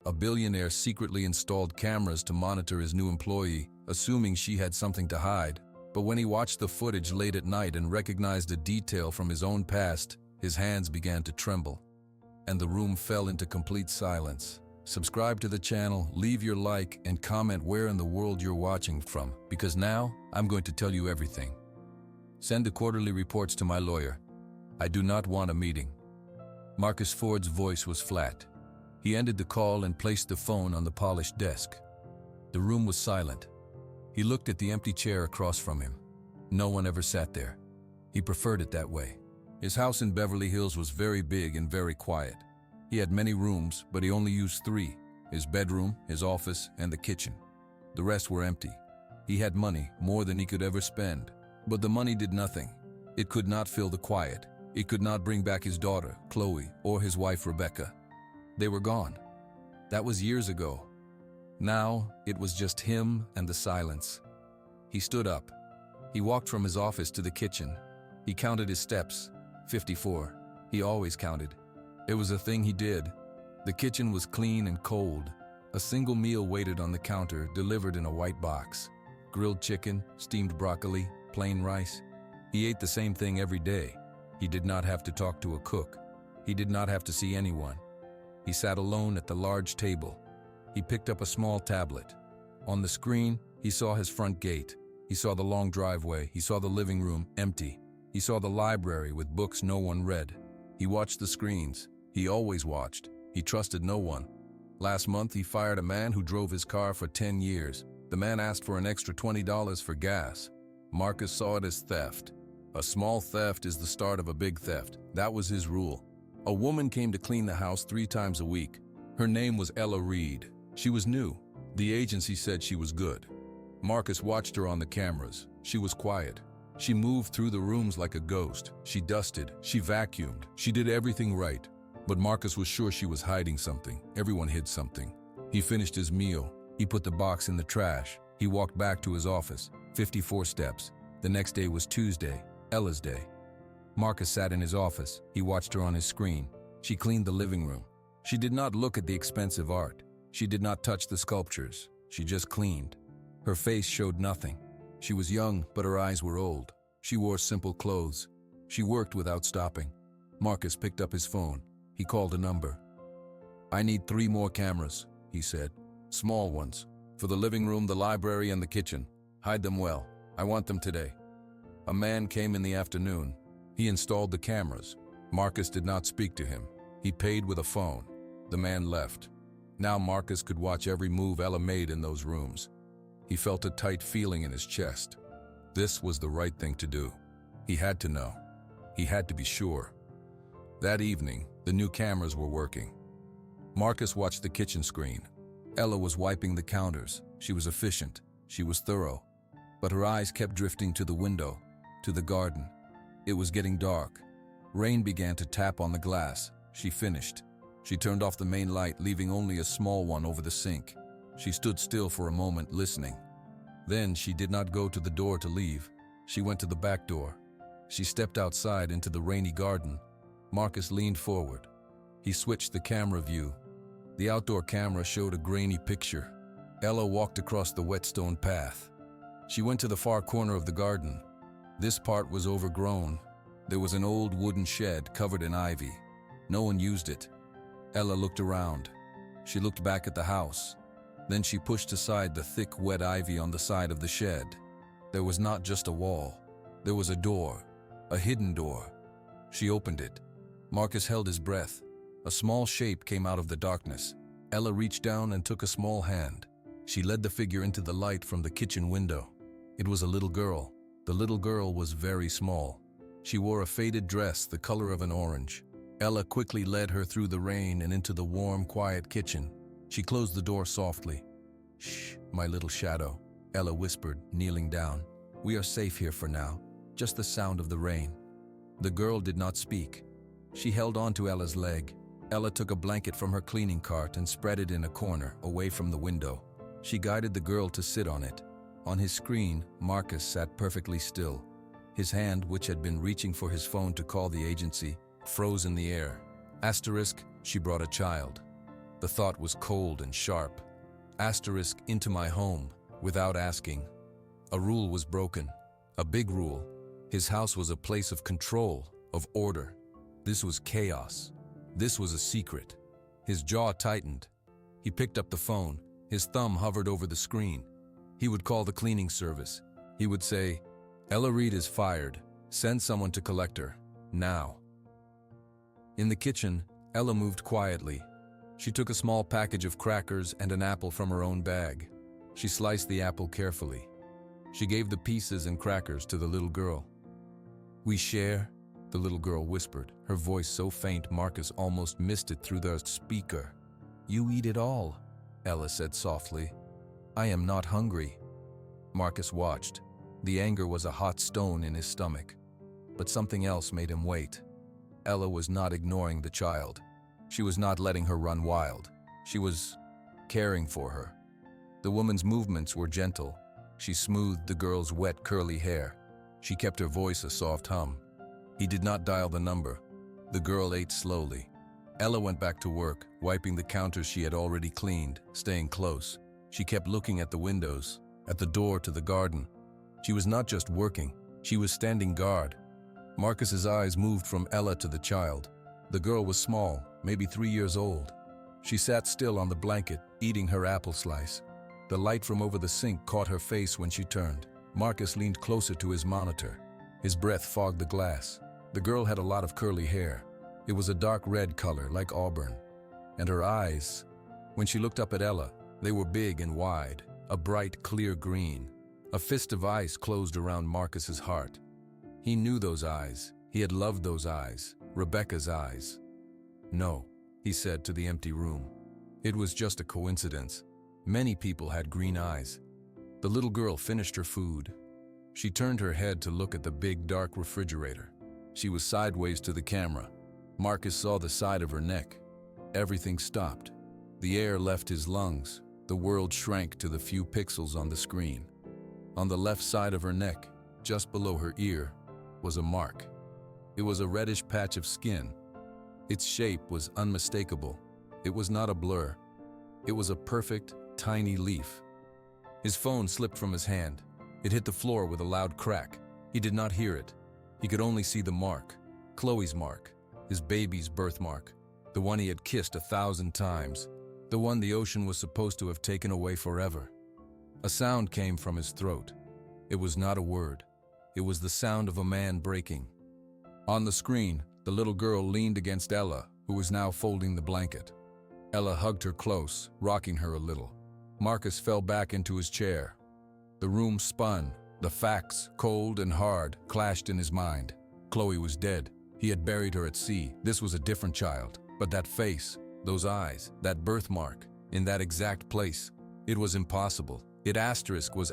A billionaire secretly installed cameras to monitor his new employee, assuming she had something to hide. But when he watched the footage late at night and recognized a detail from his own past, his hands began to tremble. And the room fell into complete silence. Subscribe to the channel, leave your like, and comment where in the world you're watching from, because now I'm going to tell you everything. Send the quarterly reports to my lawyer. I do not want a meeting. Marcus Ford's voice was flat. He ended the call and placed the phone on the polished desk. The room was silent. He looked at the empty chair across from him. No one ever sat there. He preferred it that way. His house in Beverly Hills was very big and very quiet. He had many rooms, but he only used 3: his bedroom, his office, and the kitchen. The rest were empty. He had money, more than he could ever spend. But the money did nothing. It could not fill the quiet. It could not bring back his daughter, Chloe, or his wife, Rebecca. They were gone. That was years ago. Now, it was just him and the silence. He stood up. He walked from his office to the kitchen. He counted his steps. 54. He always counted. It was a thing he did. The kitchen was clean and cold. A single meal waited on the counter, delivered in a white box. Grilled chicken, steamed broccoli, plain rice. He ate the same thing every day. He did not have to talk to a cook. He did not have to see anyone. He sat alone at the large table. He picked up a small tablet. On the screen, he saw his front gate. He saw the long driveway. He saw the living room, empty. He saw the library with books no one read. He watched the screens. He always watched. He trusted no one. Last month, he fired a man who drove his car for 10 years. The man asked for an extra $20 for gas. Marcus saw it as theft. A small theft is the start of a big theft. That was his rule. A woman came to clean the house 3 times a week. Her name was Ella Reed. She was new. The agency said she was good. Marcus watched her on the cameras. She was quiet. She moved through the rooms like a ghost. She dusted. She vacuumed. She did everything right. But Marcus was sure she was hiding something. Everyone hid something. He finished his meal. He put the box in the trash. He walked back to his office. 54 steps. The next day was Tuesday, Ella's day. Marcus sat in his office. He watched her on his screen. She cleaned the living room. She did not look at the expensive art. She did not touch the sculptures. She just cleaned. Her face showed nothing. She was young, but her eyes were old. She wore simple clothes. She worked without stopping. Marcus picked up his phone. He called a number. "I need 3 more cameras," he said. "Small ones. For the living room, the library, and the kitchen. Hide them well. I want them today." A man came in the afternoon. He installed the cameras. Marcus did not speak to him. He paid with a phone. The man left. Now Marcus could watch every move Ella made in those rooms. He felt a tight feeling in his chest. This was the right thing to do. He had to know. He had to be sure. That evening, the new cameras were working. Marcus watched the kitchen screen. Ella was wiping the counters. She was efficient. She was thorough. But her eyes kept drifting to the window, to the garden. It was getting dark. Rain began to tap on the glass. She finished. She turned off the main light, leaving only a small one over the sink. She stood still for a moment, listening. Then she did not go to the door to leave. She went to the back door. She stepped outside into the rainy garden. Marcus leaned forward. He switched the camera view. The outdoor camera showed a grainy picture. Ella walked across the wet stone path. She went to the far corner of the garden. This part was overgrown. There was an old wooden shed covered in ivy. No one used it. Ella looked around. She looked back at the house. Then she pushed aside the thick, wet ivy on the side of the shed. There was not just a wall. There was a door, a hidden door. She opened it. Marcus held his breath. A small shape came out of the darkness. Ella reached down and took a small hand. She led the figure into the light from the kitchen window. It was a little girl. The little girl was very small. She wore a faded dress the color of an orange. Ella quickly led her through the rain and into the warm, quiet kitchen. She closed the door softly. "Shh, my little shadow," Ella whispered, kneeling down. "We are safe here for now. Just the sound of the rain." The girl did not speak. She held on to Ella's leg. Ella took a blanket from her cleaning cart and spread it in a corner, away from the window. She guided the girl to sit on it. On his screen, Marcus sat perfectly still. His hand, which had been reaching for his phone to call the agency, froze in the air. Asterisk, she brought a child. The thought was cold and sharp. Asterisk into my home, without asking. A rule was broken. A big rule. His house was a place of control, of order. This was chaos. This was a secret. His jaw tightened. He picked up the phone. His thumb hovered over the screen. He would call the cleaning service. He would say, "Ella Reed is fired. Send someone to collect her. Now." In the kitchen, Ella moved quietly. She took a small package of crackers and an apple from her own bag. She sliced the apple carefully. She gave the pieces and crackers to the little girl. "We share?" the little girl whispered, her voice so faint Marcus almost missed it through the speaker. "You eat it all," Ella said softly. "I am not hungry." Marcus watched. The anger was a hot stone in his stomach. But something else made him wait. Ella was not ignoring the child. She was not letting her run wild. She was caring for her. The woman's movements were gentle. She smoothed the girl's wet, curly hair. She kept her voice a soft hum. He did not dial the number. The girl ate slowly. Ella went back to work, wiping the counters she had already cleaned, staying close. She kept looking at the windows, at the door to the garden. She was not just working, she was standing guard. Marcus's eyes moved from Ella to the child. The girl was small, maybe 3 years old. She sat still on the blanket, eating her apple slice. The light from over the sink caught her face when she turned. Marcus leaned closer to his monitor. His breath fogged the glass. The girl had a lot of curly hair. It was a dark red color, like auburn. And her eyes, when she looked up at Ella, they were big and wide, a bright, clear green. A fist of ice closed around Marcus's heart. He knew those eyes. He had loved those eyes, Rebecca's eyes. "No," he said to the empty room. It was just a coincidence. Many people had green eyes. The little girl finished her food. She turned her head to look at the big, dark refrigerator. She was sideways to the camera. Marcus saw the side of her neck. Everything stopped. The air left his lungs. The world shrank to the few pixels on the screen. On the left side of her neck, just below her ear, was a mark. It was a reddish patch of skin. Its shape was unmistakable. It was not a blur. It was a perfect, tiny leaf. His phone slipped from his hand. It hit the floor with a loud crack. He did not hear it. He could only see the mark, Chloe's mark, his baby's birthmark, the one he had kissed 1,000 times, the one the ocean was supposed to have taken away forever. A sound came from his throat. It was not a word. It was the sound of a man breaking. On the screen, the little girl leaned against Ella, who was now folding the blanket. Ella hugged her close, rocking her a little. Marcus fell back into his chair. The room spun. The facts, cold and hard, clashed in his mind. Chloe was dead. He had buried her at sea. This was a different child. But that face, those eyes, that birthmark, in that exact place, it was impossible. It was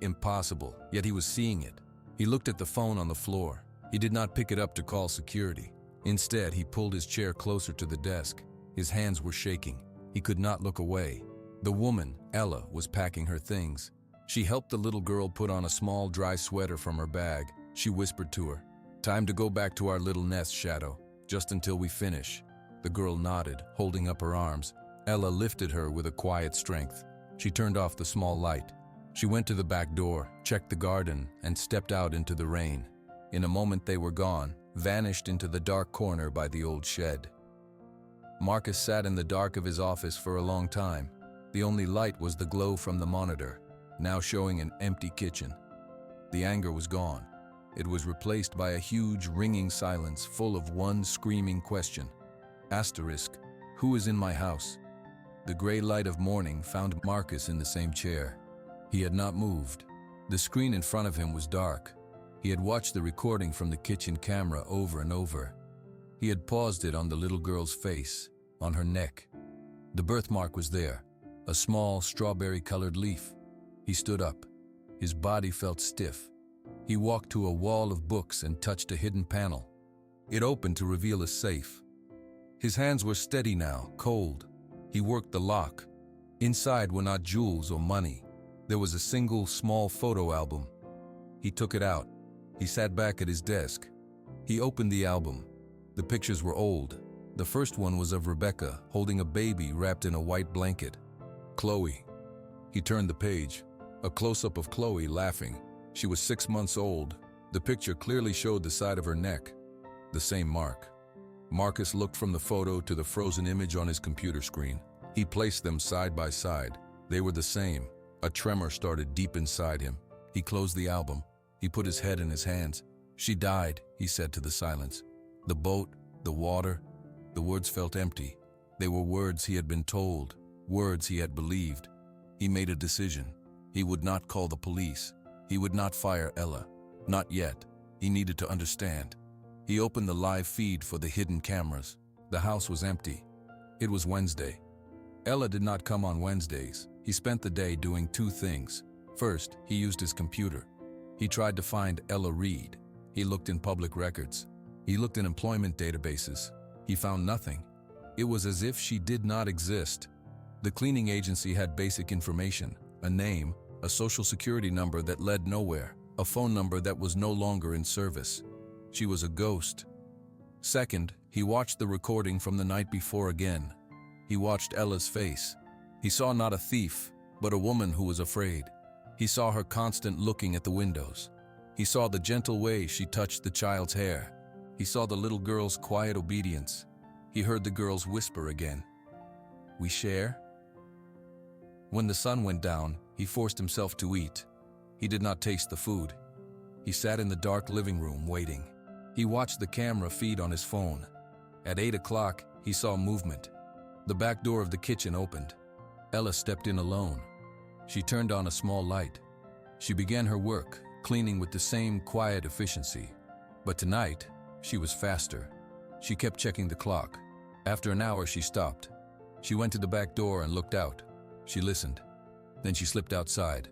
impossible, yet he was seeing it. He looked at the phone on the floor. He did not pick it up to call security. Instead, he pulled his chair closer to the desk. His hands were shaking. He could not look away. The woman, Ella, was packing her things. She helped the little girl put on a small, dry sweater from her bag. She whispered to her, "Time to go back to our little nest, Shadow, just until we finish." The girl nodded, holding up her arms. Ella lifted her with a quiet strength. She turned off the small light. She went to the back door, checked the garden, and stepped out into the rain. In a moment they were gone, vanished into the dark corner by the old shed. Marcus sat in the dark of his office for a long time. The only light was the glow from the monitor, now showing an empty kitchen. The anger was gone. It was replaced by a huge, ringing silence full of one screaming question. Asterisk, who is in my house? The gray light of morning found Marcus in the same chair. He had not moved. The screen in front of him was dark. He had watched the recording from the kitchen camera over and over. He had paused it on the little girl's face, on her neck. The birthmark was there, a small, strawberry-colored leaf. He stood up. His body felt stiff. He walked to a wall of books and touched a hidden panel. It opened to reveal a safe. His hands were steady now, cold. He worked the lock. Inside were not jewels or money. There was a single, small photo album. He took it out. He sat back at his desk. He opened the album. The pictures were old. The first one was of Rebecca holding a baby wrapped in a white blanket. Chloe. He turned the page. A close-up of Chloe laughing. She was 6 months old. The picture clearly showed the side of her neck. The same mark. Marcus looked from the photo to the frozen image on his computer screen. He placed them side by side. They were the same. A tremor started deep inside him. He closed the album. He put his head in his hands. She died, he said to the silence. The boat, the water, the words felt empty. They were words he had been told, words he had believed. He made a decision. He would not call the police. He would not fire Ella. Not yet. He needed to understand. He opened the live feed for the hidden cameras. The house was empty. It was Wednesday. Ella did not come on Wednesdays. He spent the day doing 2 things. First, he used his computer. He tried to find Ella Reed. He looked in public records. He looked in employment databases. He found nothing. It was as if she did not exist. The cleaning agency had basic information, a name, a social security number that led nowhere, a phone number that was no longer in service. She was a ghost. Second, he watched the recording from the night before again. He watched Ella's face. He saw not a thief, but a woman who was afraid. He saw her constant looking at the windows. He saw the gentle way she touched the child's hair. He saw the little girl's quiet obedience. He heard the girl's whisper again. "We share?" When the sun went down, he forced himself to eat. He did not taste the food. He sat in the dark living room waiting. He watched the camera feed on his phone. At 8 o'clock, he saw movement. The back door of the kitchen opened. Ella stepped in alone. She turned on a small light. She began her work, cleaning with the same quiet efficiency. But tonight, she was faster. She kept checking the clock. After an hour, she stopped. She went to the back door and looked out. She listened. Then she slipped outside.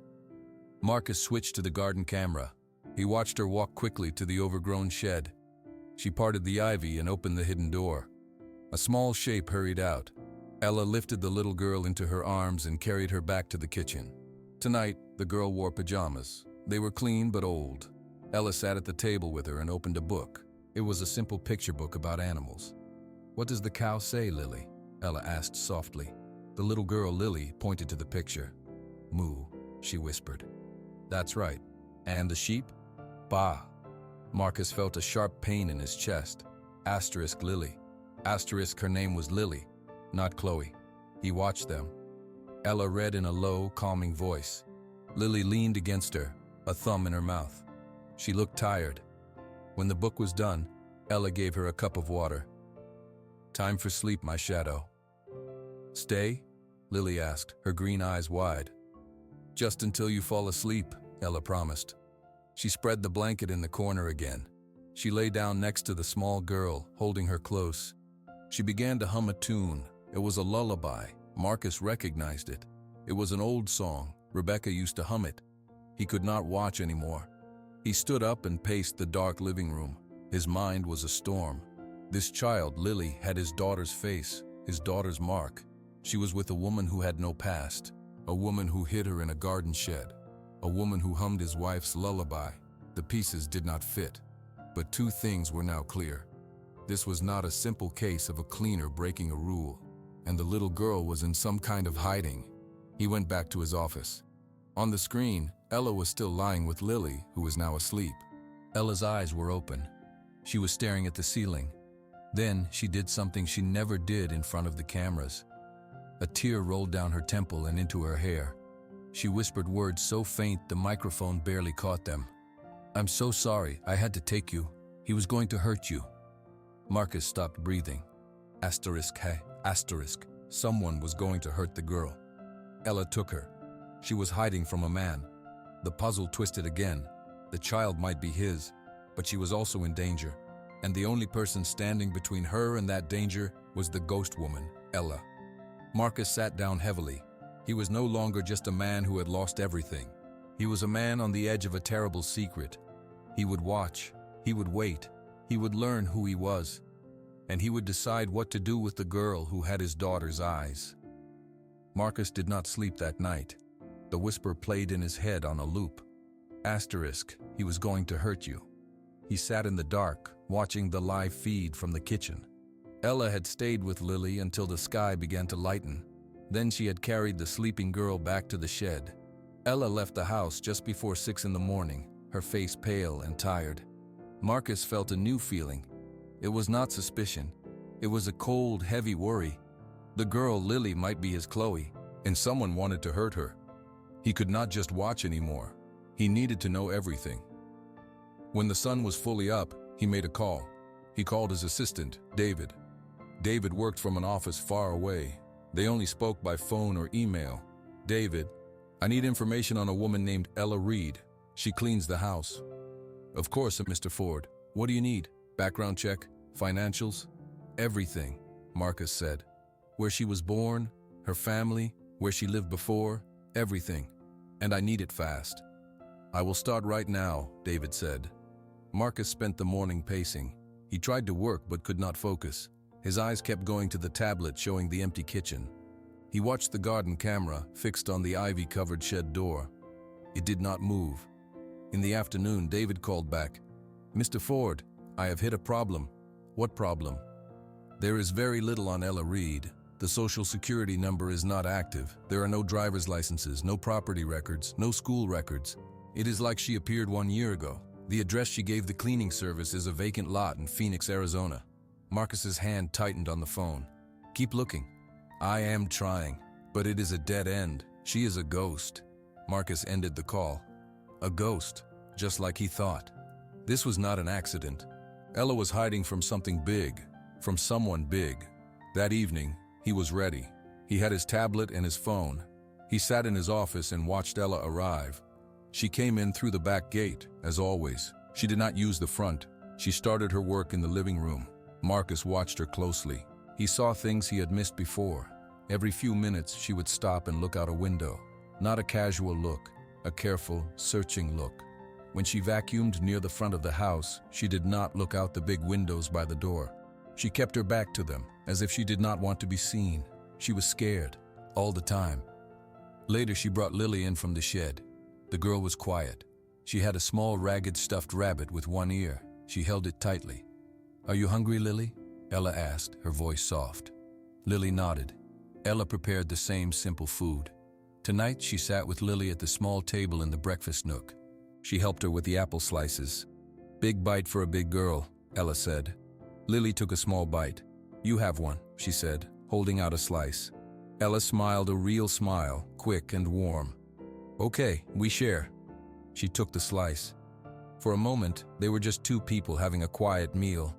Marcus switched to the garden camera. He watched her walk quickly to the overgrown shed. She parted the ivy and opened the hidden door. A small shape hurried out. Ella lifted the little girl into her arms and carried her back to the kitchen. Tonight, the girl wore pajamas. They were clean but old. Ella sat at the table with her and opened a book. It was a simple picture book about animals. "What does the cow say, Lily?" Ella asked softly. The little girl, Lily, pointed to the picture. "Moo," she whispered. "That's right. And the sheep?" "Baa." Marcus felt a sharp pain in his chest. Asterisk Lily. Asterisk her name was Lily, not Chloe. He watched them. Ella read in a low, calming voice. Lily leaned against her, a thumb in her mouth. She looked tired. When the book was done, Ella gave her a cup of water. "Time for sleep, my shadow." "Stay?" Lily asked, her green eyes wide. "Just until you fall asleep," Ella promised. She spread the blanket in the corner again. She lay down next to the small girl, holding her close. She began to hum a tune. It was a lullaby. Marcus recognized it. It was an old song. Rebecca used to hum it. He could not watch anymore. He stood up and paced the dark living room. His mind was a storm. This child, Lily, had his daughter's face, his daughter's mark. She was with a woman who had no past, a woman who hid her in a garden shed, a woman who hummed his wife's lullaby. The pieces did not fit. But 2 things were now clear. This was not a simple case of a cleaner breaking a rule, and the little girl was in some kind of hiding. He went back to his office. On the screen, Ella was still lying with Lily, who was now asleep. Ella's eyes were open. She was staring at the ceiling. Then she did something she never did in front of the cameras. A tear rolled down her temple and into her hair. She whispered words so faint the microphone barely caught them. "I'm so sorry, I had to take you. He was going to hurt you." Marcus stopped breathing. Asterisk, hey, asterisk. Someone was going to hurt the girl. Ella took her. She was hiding from a man. The puzzle twisted again. The child might be his, but she was also in danger. And the only person standing between her and that danger was the ghost woman, Ella. Marcus sat down heavily. He was no longer just a man who had lost everything. He was a man on the edge of a terrible secret. He would watch. He would wait. He would learn who he was. And he would decide what to do with the girl who had his daughter's eyes. Marcus did not sleep that night. The whisper played in his head on a loop. Asterisk, he was going to hurt you. He sat in the dark, watching the live feed from the kitchen. Ella had stayed with Lily until the sky began to lighten. Then she had carried the sleeping girl back to the shed. Ella left the house just before 6 in the morning, her face pale and tired. Marcus felt a new feeling. It was not suspicion. It was a cold, heavy worry. The girl, Lily, might be his Chloe, and someone wanted to hurt her. He could not just watch anymore. He needed to know everything. When the sun was fully up, he made a call. He called his assistant, David. David worked from an office far away. They only spoke by phone or email. David, I need information on a woman named Ella Reed. She cleans the house. Of course, Mr. Ford. What do you need? Background check? Financials? Everything, Marcus said. Where she was born, her family, where she lived before, everything. And I need it fast. I will start right now, David said. Marcus spent the morning pacing. He tried to work but could not focus. His eyes kept going to the tablet showing the empty kitchen. He watched the garden camera fixed on the ivy-covered shed door. It did not move. In the afternoon, David called back. Mr. Ford, I have hit a problem. What problem? There is very little on Ella Reed. The social security number is not active. There are no driver's licenses, no property records, no school records. It is like she appeared 1 year ago. The address she gave the cleaning service is a vacant lot in Phoenix, Arizona. Marcus's hand tightened on the phone. Keep looking. I am trying, but it is a dead end. She is a ghost. Marcus ended the call. A ghost, just like he thought. This was not an accident. Ella was hiding from something big, from someone big. That evening, he was ready. He had his tablet and his phone. He sat in his office and watched Ella arrive. She came in through the back gate, as always. She did not use the front. She started her work in the living room. Marcus watched her closely. He saw things he had missed before. Every few minutes, she would stop and look out a window. Not a casual look, a careful, searching look. When she vacuumed near the front of the house, she did not look out the big windows by the door. She kept her back to them, as if she did not want to be seen. She was scared, all the time. Later, she brought Lily in from the shed. The girl was quiet. She had a small, ragged, stuffed rabbit with one ear. She held it tightly. Are you hungry, Lily? Ella asked, her voice soft. Lily nodded. Ella prepared the same simple food. Tonight, she sat with Lily at the small table in the breakfast nook. She helped her with the apple slices. Big bite for a big girl, Ella said. Lily took a small bite. You have one, she said, holding out a slice. Ella smiled a real smile, quick and warm. Okay, we share. She took the slice. For a moment, they were just two people having a quiet meal.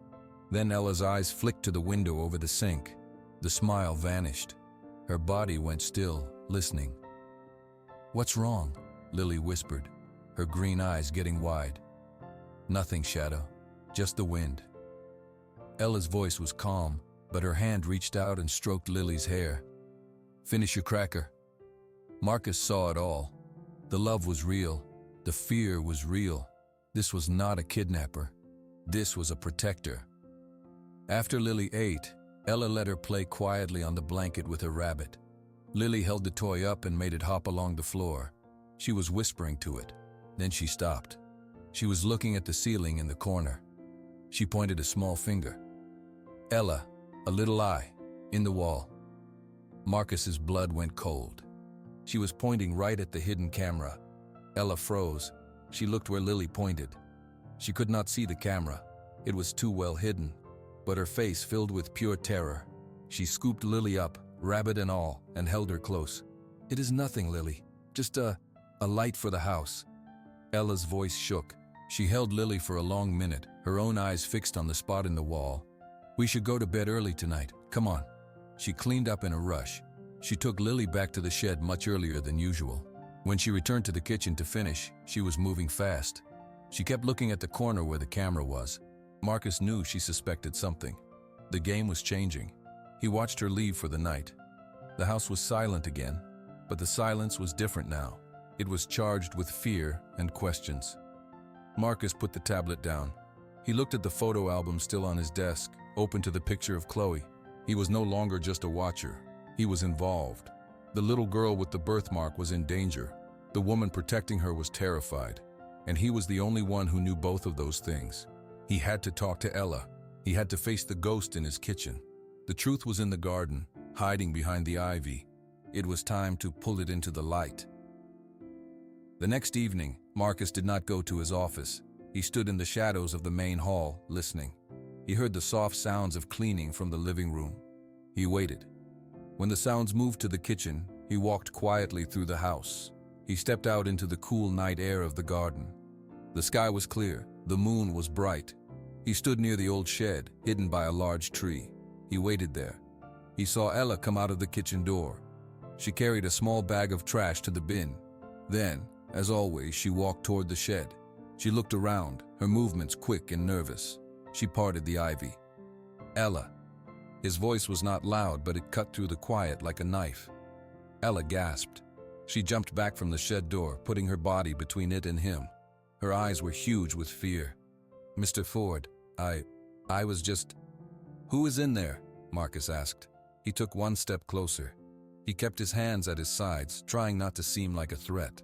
Then Ella's eyes flicked to the window over the sink. The smile vanished. Her body went still, listening. What's wrong? Lily whispered, her green eyes getting wide. Nothing, Shadow. Just the wind. Ella's voice was calm, but her hand reached out and stroked Lily's hair. Finish your cracker. Marcus saw it all. The love was real. The fear was real. This was not a kidnapper. This was a protector. After Lily ate, Ella let her play quietly on the blanket with her rabbit. Lily held the toy up and made it hop along the floor. She was whispering to it. Then she stopped. She was looking at the ceiling in the corner. She pointed a small finger. Ella, a little eye, in the wall. Marcus's blood went cold. She was pointing right at the hidden camera. Ella froze. She looked where Lily pointed. She could not see the camera. It was too well hidden. But her face filled with pure terror. She scooped Lily up, rabbit and all, and held her close. It is nothing, Lily. Just a light for the house. Ella's voice shook. She held Lily for a long minute, her own eyes fixed on the spot in the wall. We should go to bed early tonight. Come on. She cleaned up in a rush. She took Lily back to the shed much earlier than usual. When she returned to the kitchen to finish, she was moving fast. She kept looking at the corner where the camera was. Marcus knew she suspected something. The game was changing. He watched her leave for the night. The house was silent again, but the silence was different now. It was charged with fear and questions. Marcus put the tablet down. He looked at the photo album still on his desk, open to the picture of Chloe. He was no longer just a watcher. He was involved. The little girl with the birthmark was in danger. The woman protecting her was terrified. And he was the only one who knew both of those things. He had to talk to Ella. He had to face the ghost in his kitchen. The truth was in the garden, hiding behind the ivy. It was time to pull it into the light. The next evening, Marcus did not go to his office. He stood in the shadows of the main hall, listening. He heard the soft sounds of cleaning from the living room. He waited. When the sounds moved to the kitchen, he walked quietly through the house. He stepped out into the cool night air of the garden. The sky was clear. The moon was bright. He stood near the old shed, hidden by a large tree. He waited there. He saw Ella come out of the kitchen door. She carried a small bag of trash to the bin. Then, as always, she walked toward the shed. She looked around, her movements quick and nervous. She parted the ivy. "Ella." His voice was not loud, but it cut through the quiet like a knife. Ella gasped. She jumped back from the shed door, putting her body between it and him. Her eyes were huge with fear. "Mr. Ford, I was just—" "Who is in there?" Marcus asked. He took one step closer. He kept his hands at his sides, trying not to seem like a threat.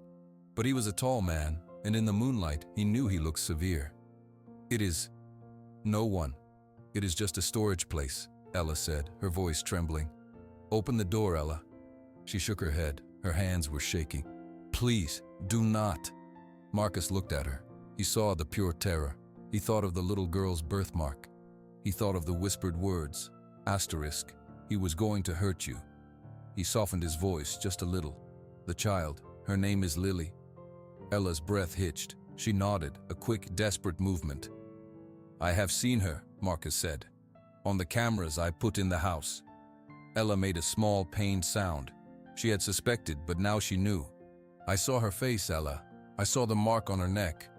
But he was a tall man, and in the moonlight, he knew he looked severe. "It is no one. It is just a storage place," Ella said, her voice trembling. "Open the door, Ella." She shook her head. Her hands were shaking. "Please, do not." Marcus looked at her. He saw the pure terror. He thought of the little girl's birthmark. He thought of the whispered words, asterisk, "He was going to hurt you." He softened his voice just a little. "The child, her name is Lily." Ella's breath hitched. She nodded, a quick, desperate movement. "I have seen her," Marcus said. "On the cameras I put in the house." Ella made a small, pained sound. She had suspected, but now she knew. "I saw her face, Ella. I saw the mark on her neck."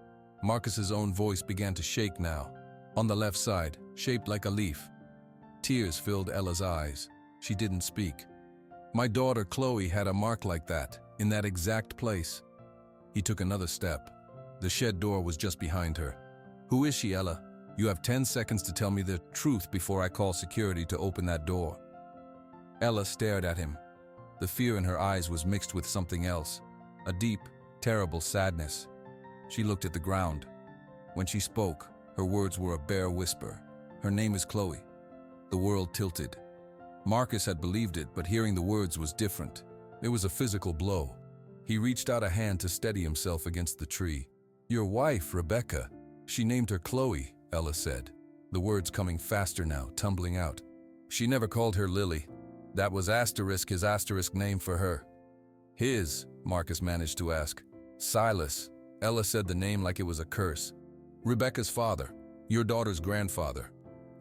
Marcus's own voice began to shake now. On the left side, shaped like a leaf. Tears filled Ella's eyes. She didn't speak. "My daughter Chloe had a mark like that, in that exact place." He took another step. The shed door was just behind her. "Who is she, Ella? You have 10 seconds to tell me the truth before I call security to open that door." Ella stared at him. The fear in her eyes was mixed with something else, a deep, terrible sadness. She looked at the ground. When she spoke, her words were a bare whisper. "Her name is Chloe." The world tilted. Marcus had believed it, but hearing the words was different. It was a physical blow. He reached out a hand to steady himself against the tree. "Your wife, Rebecca. She named her Chloe," Ella said, the words coming faster now, tumbling out. "She never called her Lily. That was his asterisk name for her." "His?" Marcus managed to ask. "Silas." Ella said the name like it was a curse. "Rebecca's father. Your daughter's grandfather."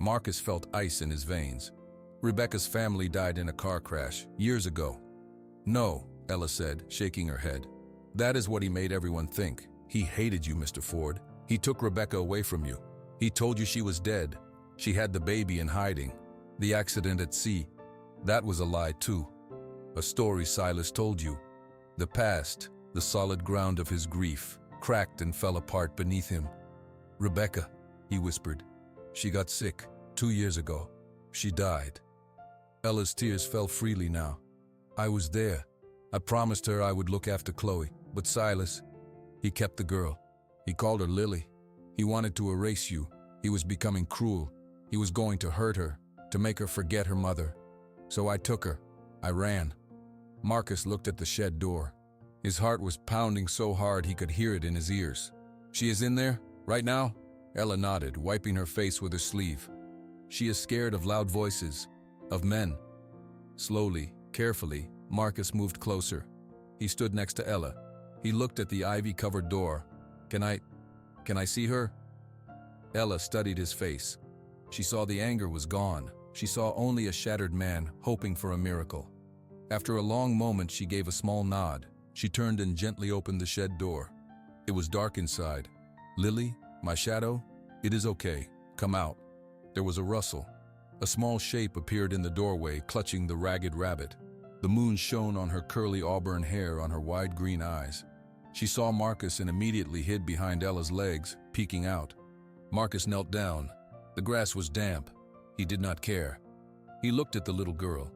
Marcus felt ice in his veins. "Rebecca's family died in a car crash, years ago." "No," Ella said, shaking her head. "That is what he made everyone think. He hated you, Mr. Ford. He took Rebecca away from you. He told you she was dead. She had the baby in hiding. The accident at sea. That was a lie too. A story Silas told you. The past, the solid ground of his grief, cracked and fell apart beneath him. Rebecca," he whispered. "She got sick 2 years ago. She died." Ella's tears fell freely now. "I was there. I promised her I would look after Chloe, but Silas, he kept the girl. He called her Lily. He wanted to erase you. He was becoming cruel. He was going to hurt her, to make her forget her mother. So I took her. I ran." Marcus looked at the shed door. His heart was pounding so hard he could hear it in his ears. "She is in there, right now?" Ella nodded, wiping her face with her sleeve. "She is scared of loud voices, of men." Slowly, carefully, Marcus moved closer. He stood next to Ella. He looked at the ivy-covered door. Can I see her?" Ella studied his face. She saw the anger was gone. She saw only a shattered man hoping for a miracle. After a long moment, she gave a small nod. She turned and gently opened the shed door. It was dark inside. "Lily, my shadow, it is okay. Come out." There was a rustle. A small shape appeared in the doorway, clutching the ragged rabbit. The moon shone on her curly auburn hair, on her wide green eyes. She saw Marcus and immediately hid behind Ella's legs, peeking out. Marcus knelt down. The grass was damp. He did not care. He looked at the little girl.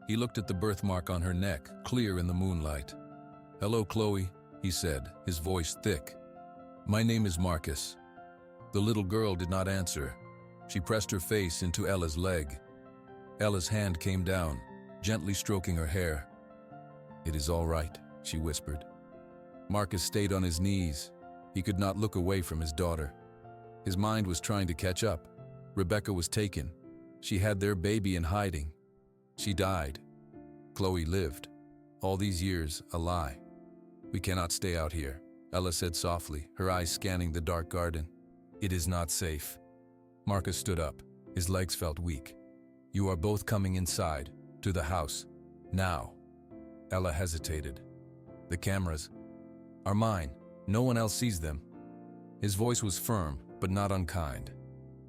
He looked at the birthmark on her neck, clear in the moonlight. "Hello, Chloe," he said, his voice thick. "My name is Marcus." The little girl did not answer. She pressed her face into Ella's leg. Ella's hand came down, gently stroking her hair. "It is all right," she whispered. Marcus stayed on his knees. He could not look away from his daughter. His mind was trying to catch up. Rebecca was taken. She had their baby in hiding. She died. Chloe lived. All these years, a lie. "We cannot stay out here," Ella said softly, her eyes scanning the dark garden. "It is not safe." Marcus stood up. His legs felt weak. "You are both coming inside, to the house. Now." Ella hesitated. "The cameras are mine. No one else sees them." His voice was firm, but not unkind.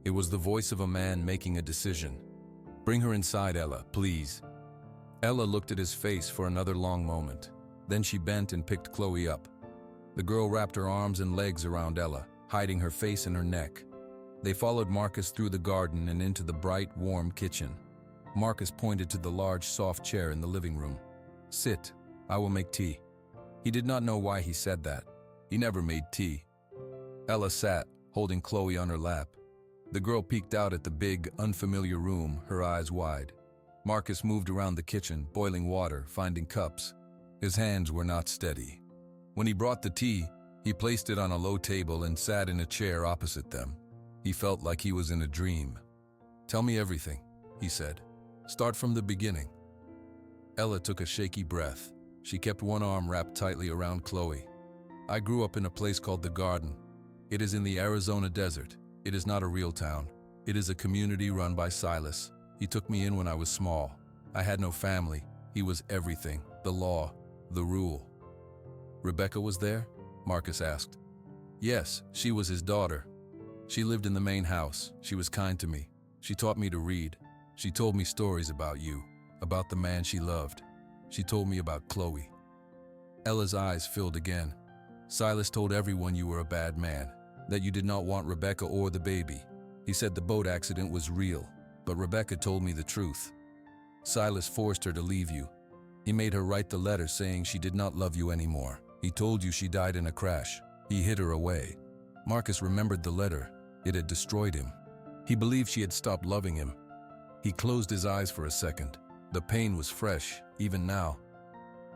It was the voice of a man making a decision. "Bring her inside, Ella, please." Ella looked at his face for another long moment. Then she bent and picked Chloe up. The girl wrapped her arms and legs around Ella, hiding her face and her neck. They followed Marcus through the garden and into the bright, warm kitchen. Marcus pointed to the large, soft chair in the living room. "Sit. I will make tea." He did not know why he said that. He never made tea. Ella sat, holding Chloe on her lap. The girl peeked out at the big, unfamiliar room, her eyes wide. Marcus moved around the kitchen, boiling water, finding cups. His hands were not steady. When he brought the tea, he placed it on a low table and sat in a chair opposite them. He felt like he was in a dream. "Tell me everything," he said. "Start from the beginning." Ella took a shaky breath. She kept one arm wrapped tightly around Chloe. "I grew up in a place called the Garden. It is in the Arizona desert. It is not a real town. It is a community run by Silas. He took me in when I was small. I had no family. He was everything. The law, the rule." "Rebecca was there?" Marcus asked. "Yes, she was his daughter. She lived in the main house. She was kind to me. She taught me to read. She told me stories about you, about the man she loved. She told me about Chloe." Ella's eyes filled again. "Silas told everyone you were a bad man, that you did not want Rebecca or the baby. He said the boat accident was real, but Rebecca told me the truth. Silas forced her to leave you. He made her write the letter saying she did not love you anymore. He told you she died in a crash. He hid her away." Marcus remembered the letter. It had destroyed him. He believed she had stopped loving him. He closed his eyes for a second. The pain was fresh, even now.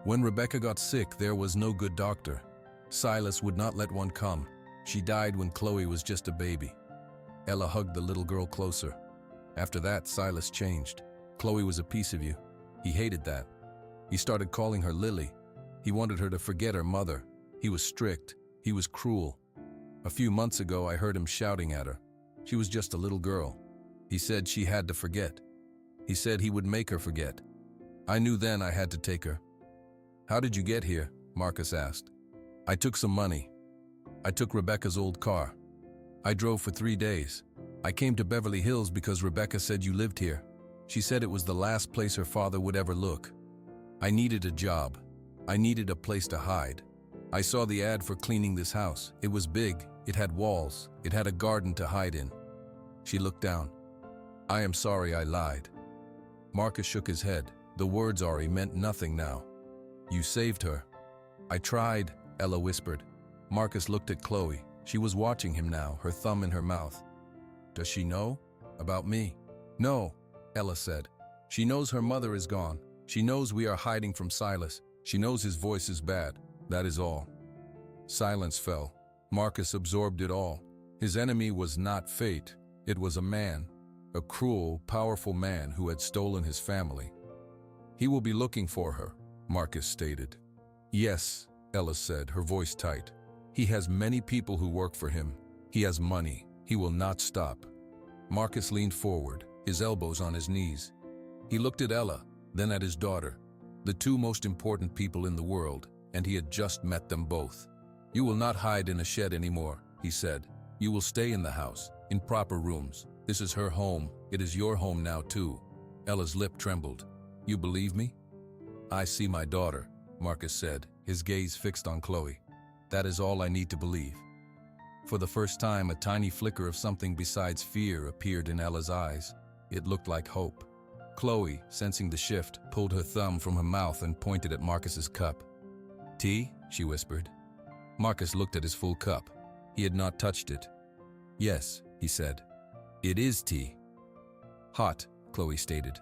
When Rebecca got sick, there was no good doctor. Silas would not let one come. She died when Chloe was just a baby. Ella hugged the little girl closer. After that, Silas changed. Chloe was a piece of you. He hated that. He started calling her Lily. He wanted her to forget her mother. He was strict. He was cruel. A few months ago, I heard him shouting at her. She was just a little girl. He said she had to forget. He said he would make her forget. I knew then I had to take her. "How did you get here?" Marcus asked. "I took some money. I took Rebecca's old car. I drove for 3 days. I came to Beverly Hills because Rebecca said you lived here. She said it was the last place her father would ever look. I needed a job. I needed a place to hide. I saw the ad for cleaning this house. It was big. It had walls. It had a garden to hide in." She looked down. "I am sorry I lied." Marcus shook his head. The words Ari meant nothing now. "You saved her." "I tried," Ella whispered. Marcus looked at Chloe. She was watching him now, her thumb in her mouth. "Does she know about me?" "No," Ella said. "She knows her mother is gone. She knows we are hiding from Silas. She knows his voice is bad. That is all." Silence fell. Marcus absorbed it all. His enemy was not fate. It was a man, a cruel, powerful man who had stolen his family. "He will be looking for her," Marcus stated. "Yes," Ella said, her voice tight. "He has many people who work for him. He has money. He will not stop." Marcus leaned forward, his elbows on his knees. He looked at Ella, then at his daughter, the two most important people in the world, and he had just met them both. "You will not hide in a shed anymore," he said. "You will stay in the house, in proper rooms. This is her home. It is your home now too." Ella's lip trembled. "You believe me?" "I see my daughter," Marcus said, his gaze fixed on Chloe. "That is all I need to believe." For the first time, a tiny flicker of something besides fear appeared in Ella's eyes. It looked like hope. Chloe, sensing the shift, pulled her thumb from her mouth and pointed at Marcus's cup. "Tea?" she whispered. Marcus looked at his full cup. He had not touched it. "Yes," he said. "It is tea." "Hot," Chloe stated.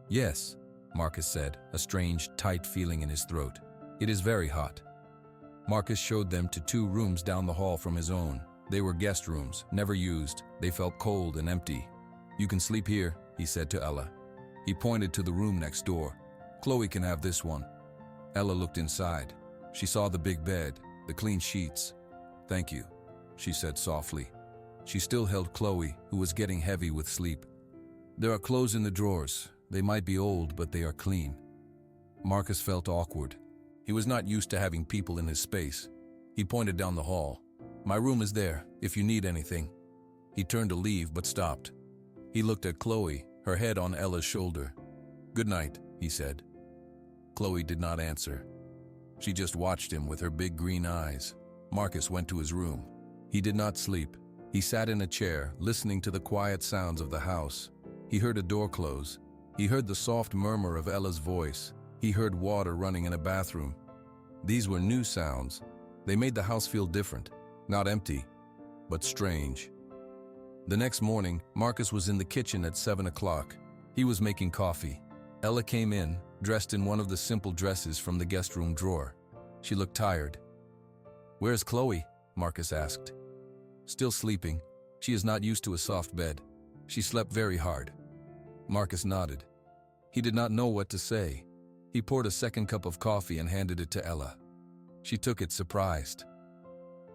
Yes, Marcus said, a strange, tight feeling in his throat. It is very hot. Marcus showed them to 2 rooms down the hall from his own. They were guest rooms, never used. They felt cold and empty. You can sleep here, he said to Ella. He pointed to the room next door. Chloe can have this one. Ella looked inside. She saw the big bed, the clean sheets. Thank you, she said softly. She still held Chloe, who was getting heavy with sleep. There are clothes in the drawers. They might be old, but they are clean. Marcus felt awkward. He was not used to having people in his space. He pointed down the hall. My room is there, if you need anything. He turned to leave, but stopped. He looked at Chloe, her head on Ella's shoulder. Good night, he said. Chloe did not answer. She just watched him with her big green eyes. Marcus went to his room. He did not sleep. He sat in a chair, listening to the quiet sounds of the house. He heard a door close. He heard the soft murmur of Ella's voice. He heard water running in a bathroom. These were new sounds. They made the house feel different, not empty, but strange. The next morning, Marcus was in the kitchen at 7 o'clock. He was making coffee. Ella came in, dressed in one of the simple dresses from the guest room drawer. She looked tired. Where's Chloe? Marcus asked. Still sleeping. She is not used to a soft bed. She slept very hard. Marcus nodded. He did not know what to say. He poured a second cup of coffee and handed it to Ella. She took it surprised.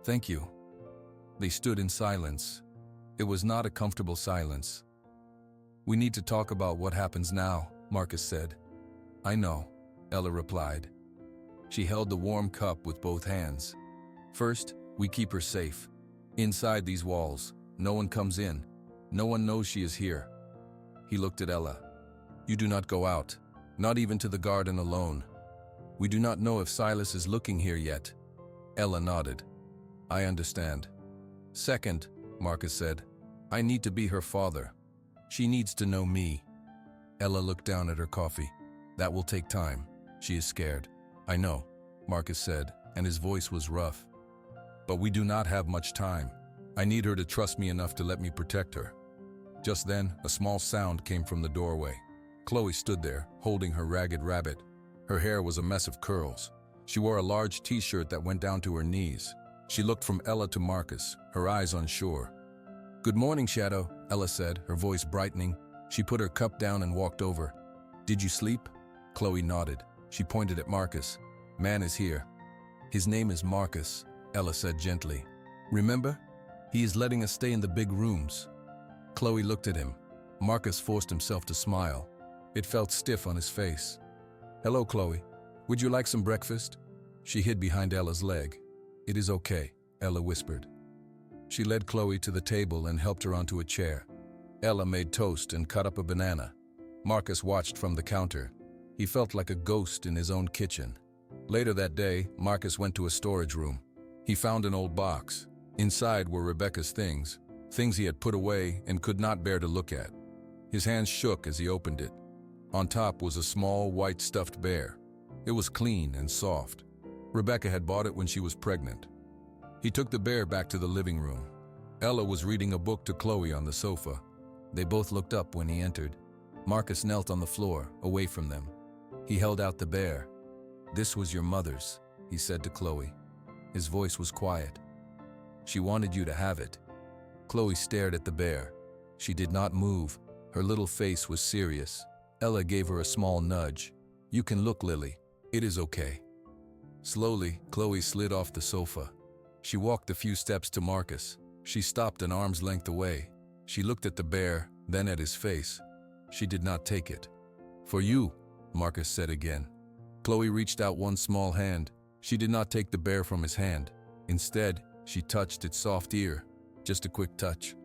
Thank you. They stood in silence. It was not a comfortable silence. We need to talk about what happens now, Marcus said. I know, Ella replied. She held the warm cup with both hands. First, we keep her safe. Inside these walls, no one comes in. No one knows she is here. He looked at Ella. You do not go out, not even to the garden alone. We do not know if Silas is looking here yet. Ella nodded. I understand. Second, Marcus said, I need to be her father. She needs to know me. Ella looked down at her coffee. That will take time. She is scared. I know, Marcus said, and his voice was rough. But we do not have much time. I need her to trust me enough to let me protect her. Just then, a small sound came from the doorway. Chloe stood there, holding her ragged rabbit. Her hair was a mess of curls. She wore a large t-shirt that went down to her knees. She looked from Ella to Marcus, her eyes unsure. Good morning, Shadow, Ella said, her voice brightening. She put her cup down and walked over. Did you sleep? Chloe nodded. She pointed at Marcus. Man is here. His name is Marcus, Ella said gently. Remember? He is letting us stay in the big rooms. Chloe looked at him. Marcus forced himself to smile. It felt stiff on his face. Hello, Chloe. Would you like some breakfast? She hid behind Ella's leg. It is okay, Ella whispered. She led Chloe to the table and helped her onto a chair. Ella made toast and cut up a banana. Marcus watched from the counter. He felt like a ghost in his own kitchen. Later that day, Marcus went to a storage room. He found an old box. Inside were Rebecca's things he had put away and could not bear to look at. His hands shook as he opened it. On top was a small white stuffed bear. It was clean and soft. Rebecca had bought it when she was pregnant. He took the bear back to the living room. Ella was reading a book to Chloe on the sofa. They both looked up when he entered. Marcus knelt on the floor, away from them. He held out the bear. This was your mother's, he said to Chloe. His voice was quiet. She wanted you to have it. Chloe stared at the bear. She did not move. Her little face was serious. Ella gave her a small nudge. You can look, Lily. It is okay. Slowly, Chloe slid off the sofa. She walked a few steps to Marcus. She stopped an arm's length away. She looked at the bear, then at his face. She did not take it. For you, Marcus said again. Chloe reached out one small hand. She did not take the bear from his hand. Instead, she touched its soft ear. Just a quick touch.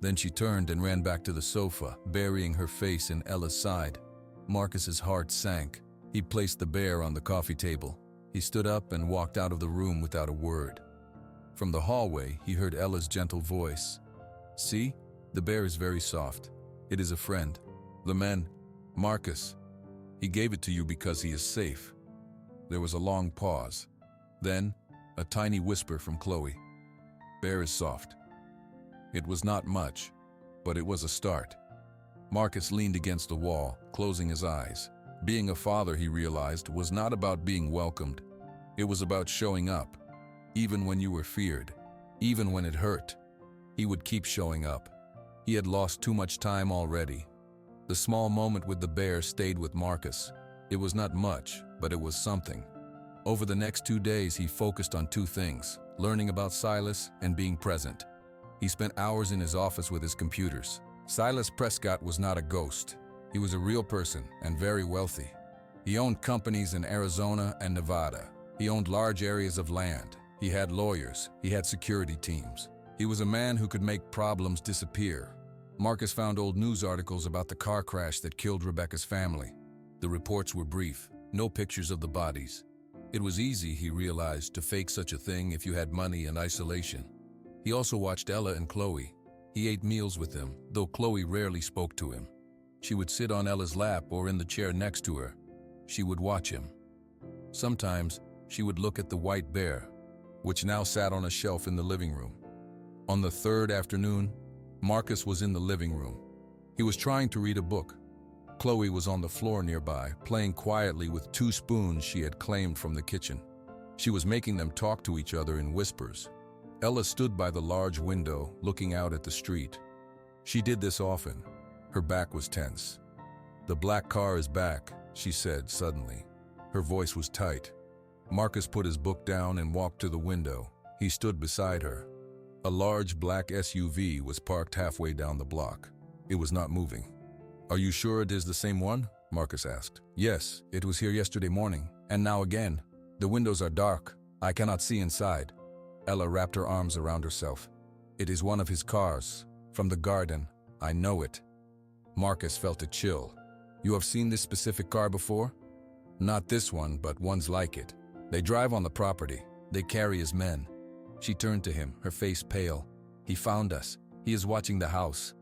Then she turned and ran back to the sofa, burying her face in Ella's side. Marcus's heart sank. He placed the bear on the coffee table. He stood up and walked out of the room without a word. From the hallway, he heard Ella's gentle voice. See, the bear is very soft. It is a friend. The man, Marcus. He gave it to you because he is safe. There was a long pause. Then, a tiny whisper from Chloe. Bear is soft. It was not much, but it was a start. Marcus leaned against the wall, closing his eyes. Being a father, he realized, was not about being welcomed. It was about showing up. Even when you were feared, even when it hurt, he would keep showing up. He had lost too much time already. The small moment with the bear stayed with Marcus. It was not much, but it was something. Over the next 2 days, he focused on 2 things: learning about Silas and being present. He spent hours in his office with his computers. Silas Prescott was not a ghost. He was a real person and very wealthy. He owned companies in Arizona and Nevada. He owned large areas of land. He had lawyers. He had security teams. He was a man who could make problems disappear. Marcus found old news articles about the car crash that killed Rebecca's family. The reports were brief, no pictures of the bodies. It was easy, he realized, to fake such a thing if you had money and isolation. He also watched Ella and Chloe. He ate meals with them, though Chloe rarely spoke to him. She would sit on Ella's lap or in the chair next to her. She would watch him. Sometimes she would look at the white bear, which now sat on a shelf in the living room. On the 3rd afternoon, Marcus was in the living room. He was trying to read a book. Chloe was on the floor nearby, playing quietly with 2 spoons she had claimed from the kitchen. She was making them talk to each other in whispers. Ella stood by the large window, looking out at the street. She did this often. Her back was tense. "The black car is back," she said suddenly. Her voice was tight. Marcus put his book down and walked to the window. He stood beside her. A large black SUV was parked halfway down the block. It was not moving. "Are you sure it is the same one?" Marcus asked. "Yes, it was here yesterday morning, and now again. The windows are dark. I cannot see inside." Ella wrapped her arms around herself. "It is one of his cars, from the garden. I know it." Marcus felt a chill. "You have seen this specific car before?" "Not this one, but ones like it. They drive on the property. They carry his men." She turned to him, her face pale. "He found us. He is watching the house."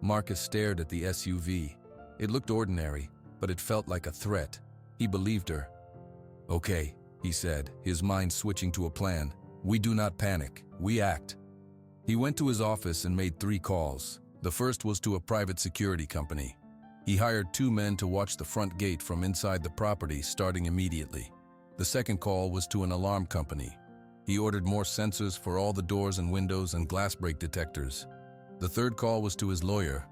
Marcus stared at the SUV. It looked ordinary, but it felt like a threat. He believed her. "Okay," he said, his mind switching to a plan. "We do not panic. We act." He went to his office and made 3 calls. The first was to a private security company. He hired 2 men to watch the front gate from inside the property, starting immediately. The second call was to an alarm company. He ordered more sensors for all the doors and windows and glass break detectors. The third call was to his lawyer.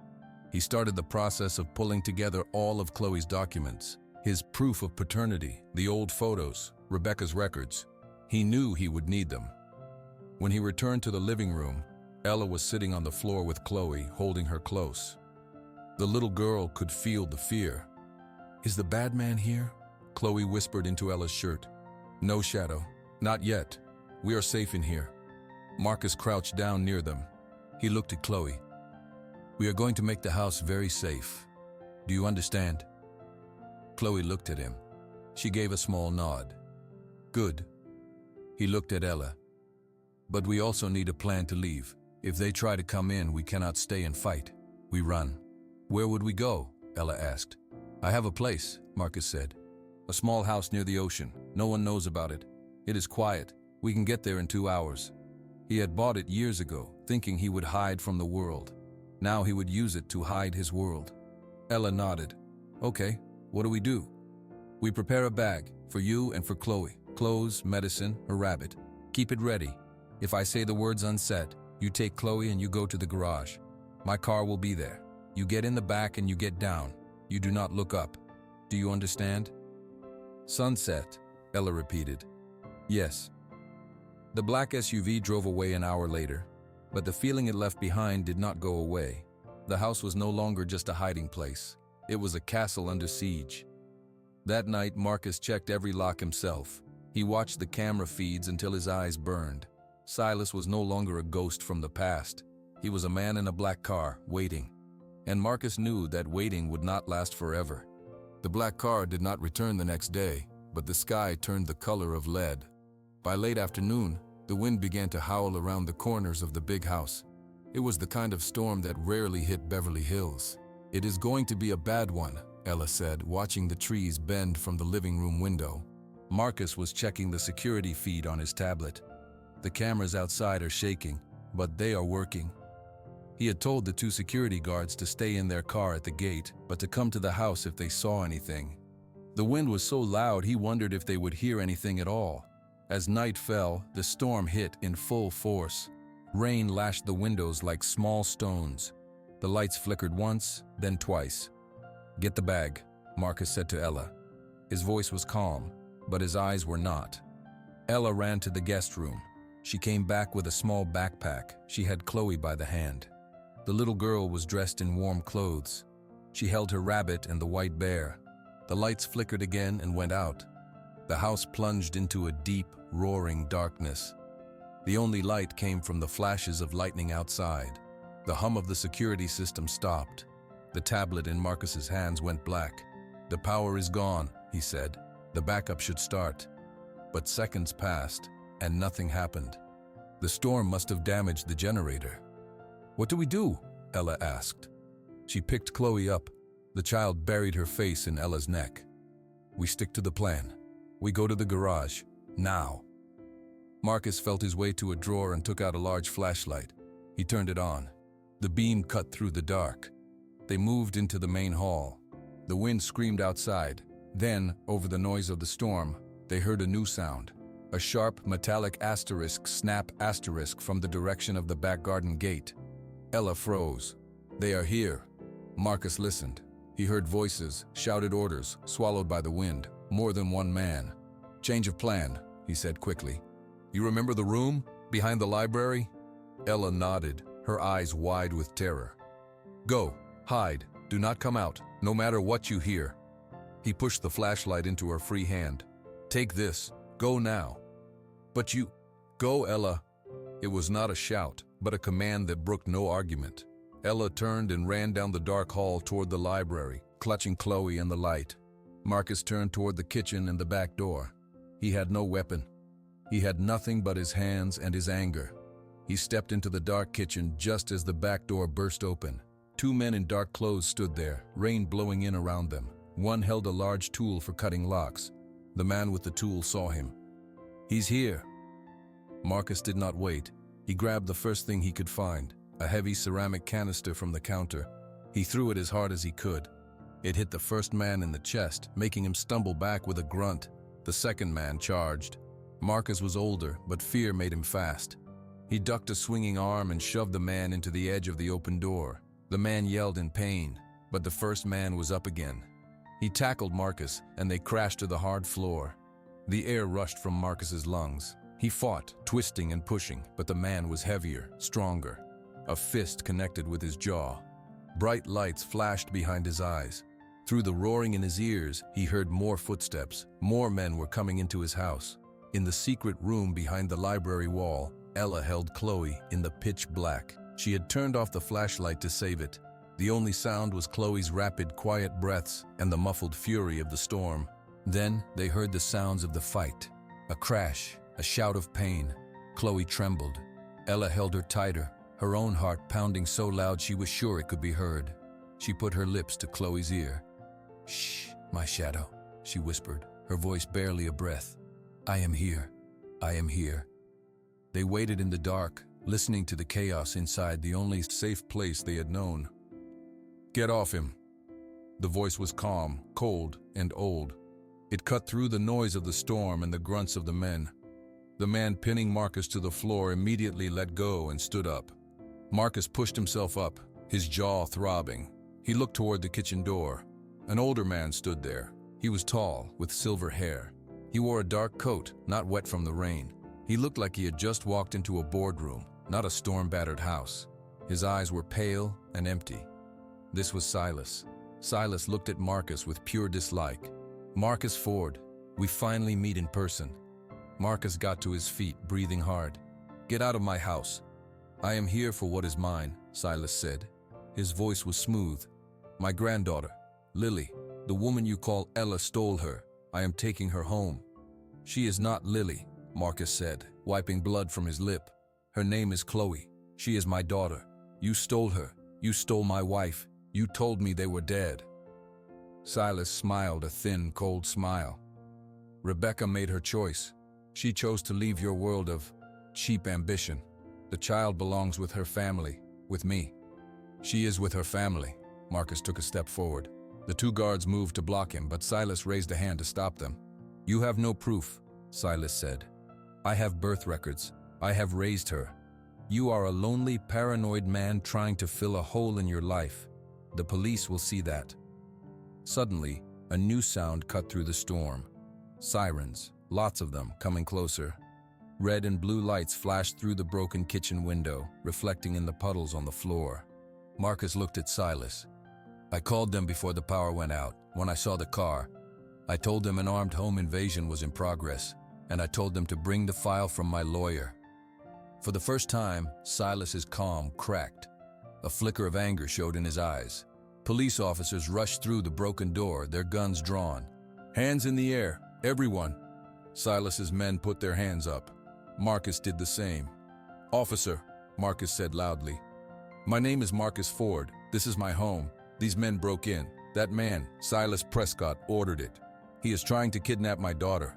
He started the process of pulling together all of Chloe's documents, his proof of paternity, the old photos, Rebecca's records. He knew he would need them. When he returned to the living room, Ella was sitting on the floor with Chloe, holding her close. The little girl could feel the fear. "Is the bad man here?" Chloe whispered into Ella's shirt. "No, Shadow. Not yet. We are safe in here." Marcus crouched down near them. He looked at Chloe. "We are going to make the house very safe. Do you understand?" Chloe looked at him. She gave a small nod. "Good." He looked at Ella. "But we also need a plan to leave. If they try to come in, we cannot stay and fight. We run." "Where would we go?" Ella asked. "I have a place," Marcus said. "A small house near the ocean. No one knows about it. It is quiet. We can get there in 2 hours." He had bought it years ago, thinking he would hide from the world. Now he would use it to hide his world. Ella nodded. "Okay, what do we do?" "We prepare a bag, for you and for Chloe. Clothes, medicine, a rabbit. Keep it ready. If I say the words unsaid, you take Chloe and you go to the garage. My car will be there. You get in the back and you get down. You do not look up. Do you understand?" "Sunset," Ella repeated. "Yes." The black SUV drove away an hour later, but the feeling it left behind did not go away. The house was no longer just a hiding place. It was a castle under siege. That night, Marcus checked every lock himself. He watched the camera feeds until his eyes burned. Silas was no longer a ghost from the past. He was a man in a black car, waiting. And Marcus knew that waiting would not last forever. The black car did not return the next day, but the sky turned the color of lead. By late afternoon, the wind began to howl around the corners of the big house. It was the kind of storm that rarely hit Beverly Hills. "It is going to be a bad one," Ella said, watching the trees bend from the living room window. Marcus was checking the security feed on his tablet. "The cameras outside are shaking, but they are working." He had told the two security guards to stay in their car at the gate, but to come to the house if they saw anything. The wind was so loud he wondered if they would hear anything at all. As night fell, the storm hit in full force. Rain lashed the windows like small stones. The lights flickered once, then twice. "Get the bag," Marcus said to Ella. His voice was calm, but his eyes were not. Ella ran to the guest room. She came back with a small backpack. She had Chloe by the hand. The little girl was dressed in warm clothes. She held her rabbit and the white bear. The lights flickered again and went out. The house plunged into a deep, roaring darkness. The only light came from the flashes of lightning outside. The hum of the security system stopped. The tablet in Marcus's hands went black. "The power is gone," he said. "The backup should start." But seconds passed, and nothing happened. The storm must have damaged the generator. "What do we do?" Ella asked. She picked Chloe up. The child buried her face in Ella's neck. "We stick to the plan. We go to the garage. Now." Marcus felt his way to a drawer and took out a large flashlight. He turned it on. The beam cut through the dark. They moved into the main hall. The wind screamed outside. Then, over the noise of the storm, they heard a new sound. A sharp, metallic asterisk snap asterisk from the direction of the back garden gate. Ella froze. "They are here." Marcus listened. He heard voices, shouted orders, swallowed by the wind. More than one man. "Change of plan," he said quickly. "You remember the room? Behind the library?" Ella nodded, her eyes wide with terror. "Go. Hide. Do not come out, no matter what you hear." He pushed the flashlight into her free hand. "Take this. Go now." "But you—" "Go, Ella." It was not a shout, but a command that brooked no argument. Ella turned and ran down the dark hall toward the library, clutching Chloe and the light. Marcus turned toward the kitchen and the back door. He had no weapon. He had nothing but his hands and his anger. He stepped into the dark kitchen just as the back door burst open. Two men in dark clothes stood there, rain blowing in around them. One held a large tool for cutting locks. The man with the tool saw him. "He's here." Marcus did not wait. He grabbed the first thing he could find, a heavy ceramic canister from the counter. He threw it as hard as he could. It hit the first man in the chest, making him stumble back with a grunt. The second man charged. Marcus was older, but fear made him fast. He ducked a swinging arm and shoved the man into the edge of the open door. The man yelled in pain, but the first man was up again. He tackled Marcus, and they crashed to the hard floor. The air rushed from Marcus's lungs. He fought, twisting and pushing, but the man was heavier, stronger. A fist connected with his jaw. Bright lights flashed behind his eyes. Through the roaring in his ears, he heard more footsteps. More men were coming into his house. In the secret room behind the library wall, Ella held Chloe in the pitch black. She had turned off the flashlight to save it. The only sound was Chloe's rapid, quiet breaths and the muffled fury of the storm. Then they heard the sounds of the fight. A crash, a shout of pain. Chloe trembled. Ella held her tighter, her own heart pounding so loud she was sure it could be heard. She put her lips to Chloe's ear. "Shh, my shadow," she whispered, her voice barely a breath. "I am here. I am here." They waited in the dark, listening to the chaos inside the only safe place they had known. "Get off him." The voice was calm, cold, and old. It cut through the noise of the storm and the grunts of the men. The man pinning Marcus to the floor immediately let go and stood up. Marcus pushed himself up, his jaw throbbing. He looked toward the kitchen door. An older man stood there. He was tall, with silver hair. He wore a dark coat, not wet from the rain. He looked like he had just walked into a boardroom, not a storm-battered house. His eyes were pale and empty. This was Silas. Silas looked at Marcus with pure dislike. "Marcus Ford, we finally meet in person." Marcus got to his feet, breathing hard. "Get out of my house." "I am here for what is mine," Silas said. His voice was smooth. "My granddaughter, Lily, the woman you call Ella, stole her. I am taking her home." "She is not Lily," Marcus said, wiping blood from his lip. "Her name is Chloe. She is my daughter. You stole her. You stole my wife. You told me they were dead." Silas smiled a thin, cold smile. "Rebecca made her choice. She chose to leave your world of cheap ambition. The child belongs with her family, with me." She is with her family. Marcus took a step forward. The two guards moved to block him, but Silas raised a hand to stop them. You have no proof, Silas said. I have birth records. I have raised her. You are a lonely, paranoid man trying to fill a hole in your life. The police will see that. Suddenly, a new sound cut through the storm. Sirens, lots of them, coming closer. Red and blue lights flashed through the broken kitchen window, reflecting in the puddles on the floor. Marcus looked at Silas. I called them before the power went out. When I saw the car, I told them an armed home invasion was in progress, and I told them to bring the file from my lawyer. For the first time, Silas's calm cracked. A flicker of anger showed in his eyes. Police officers rushed through the broken door, their guns drawn. Hands in the air, everyone. Silas's men put their hands up. Marcus did the same. Officer, Marcus said loudly. My name is Marcus Ford. This is my home. These men broke in. That man, Silas Prescott, ordered it. He is trying to kidnap my daughter.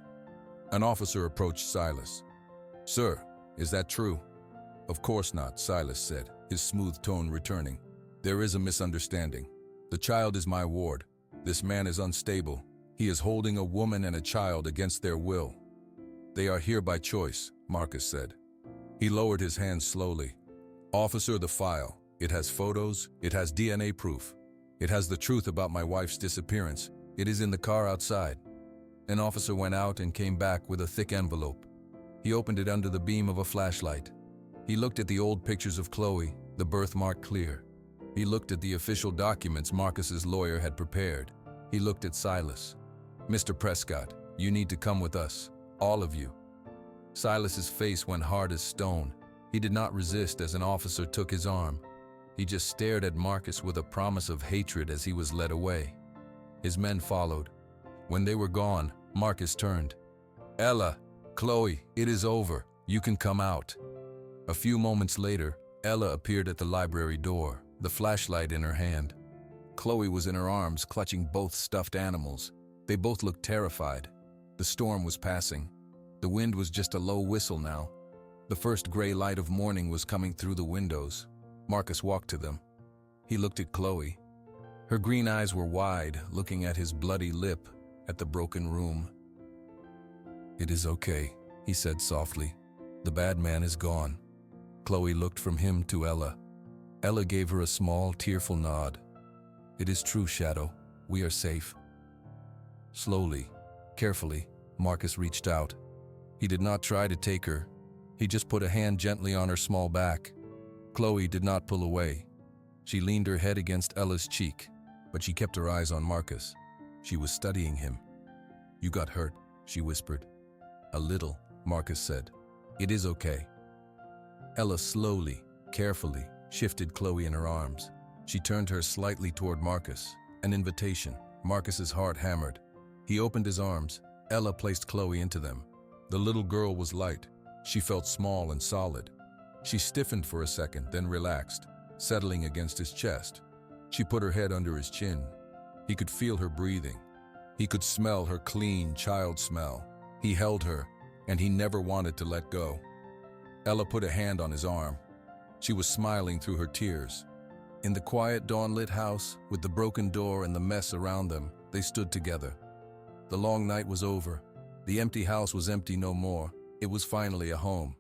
An officer approached Silas. Sir, is that true? Of course not, Silas said, his smooth tone returning. There is a misunderstanding. The child is my ward. This man is unstable. He is holding a woman and a child against their will. They are here by choice, Marcus said. He lowered his hands slowly. Officer, the file. It has photos. It has DNA proof. It has the truth about my wife's disappearance. It is in the car outside. An officer went out and came back with a thick envelope. He opened it under the beam of a flashlight. He looked at the old pictures of Chloe, the birthmark clear. He looked at the official documents Marcus's lawyer had prepared. He looked at Silas. Mr. Prescott, you need to come with us. All of you. Silas's face went hard as stone. He did not resist as an officer took his arm. He just stared at Marcus with a promise of hatred as he was led away. His men followed. When they were gone, Marcus turned. Ella, Chloe, it is over. You can come out. A few moments later, Ella appeared at the library door, the flashlight in her hand. Chloe was in her arms, clutching both stuffed animals. They both looked terrified. The storm was passing. The wind was just a low whistle now. The first gray light of morning was coming through the windows. Marcus walked to them. He looked at Chloe. Her green eyes were wide, looking at his bloody lip, at the broken room. It is okay, he said softly. The bad man is gone. Chloe looked from him to Ella. Ella gave her a small, tearful nod. It is true, Shadow. We are safe. Slowly, carefully, Marcus reached out. He did not try to take her. He just put a hand gently on her small back. Chloe did not pull away. She leaned her head against Ella's cheek, but she kept her eyes on Marcus. She was studying him. You got hurt, she whispered. A little, Marcus said. It is okay. Ella slowly, carefully, shifted Chloe in her arms. She turned her slightly toward Marcus. An invitation. Marcus's heart hammered. He opened his arms. Ella placed Chloe into them. The little girl was light. She felt small and solid. She stiffened for a second, then relaxed, settling against his chest. She put her head under his chin. He could feel her breathing. He could smell her clean child smell. He held her, and he never wanted to let go. Ella put a hand on his arm. She was smiling through her tears. In the quiet, dawn-lit house, with the broken door and the mess around them, they stood together. The long night was over. The empty house was empty no more. It was finally a home.